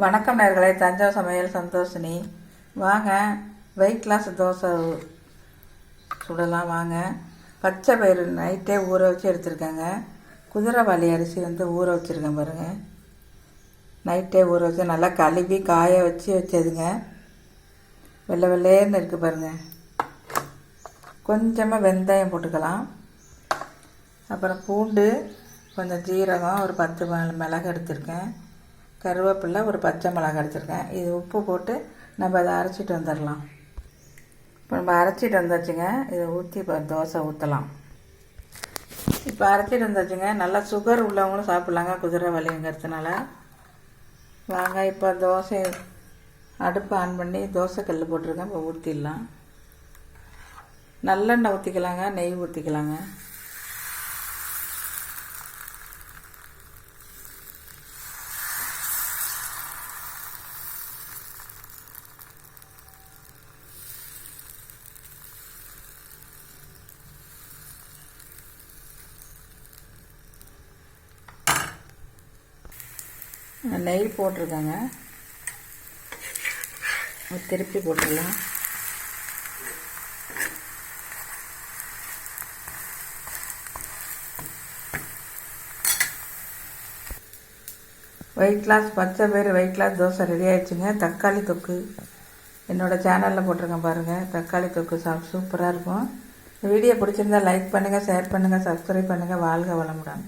வணக்கம் நேயர்களே, தஞ்சாவூர் சமையல் சந்தோஷினி. வாங்க வெயிட் லாஸ் தோசை சுடலாம். வாங்க. பச்சை பயிறு நைட்டே ஊற வச்சு எடுத்துருக்கேங்க. குதிரைவாலி அரிசி ஊற வச்சுருக்கேன் பாருங்கள். நைட்டே ஊற வச்சு நல்லா கழுவி காய வச்சதுங்க. வெள்ளை வெள்ளையேன்னு இருக்குது பாருங்கள். கொஞ்சமாக வெந்தயம் போட்டுக்கலாம். அப்புறம் பூண்டு, கொஞ்சம் ஜீரகம், ஒரு 10 மிளகு எடுத்துருக்கேன். கருவேப்பிலை, ஒரு பச்சை மிளகாய் எடுத்துருக்கேன். இது உப்பு போட்டு நம்ம அதை அரைச்சிட்டு வந்துடலாம். இப்போ நம்ம அரைச்சிட்டு வந்தாச்சுங்க. இதை ஊற்றி இப்போ தோசை ஊற்றலாம். இப்போ அரைச்சிட்டு வந்தாச்சுங்க. நல்லா சுகர் உள்ளவங்களும் சாப்பிட்லாங்க, குதிரை வலிங்கிறதுனால. வாங்க இப்போ தோசை அடுப்பு ஆன் பண்ணி தோசை கல் போட்டிருக்கேன். இப்போ ஊற்றிடலாம். நல்லெண்ணெய் ஊற்றிக்கலாங்க, நெய் ஊற்றிக்கலாங்க. நெய் போட்டிருக்கேங்க. திருப்பி போட்டுடலாம். வெயிட் லாஸ் பச்சை பயிறு வெயிட் லாஸ் தோசை ரெடி ஆகிடுச்சுங்க. தக்காளி தொக்கு என்னோடய சேனலில் போட்டிருக்கேன் பாருங்கள். தக்காளி தொக்கு சூப்பராக இருக்கும். வீடியோ பிடிச்சிருந்தா லைக் பண்ணுங்கள், ஷேர் பண்ணுங்கள், சப்ஸ்கிரைப் பண்ணுங்கள். வாழ்க வளமுடன்.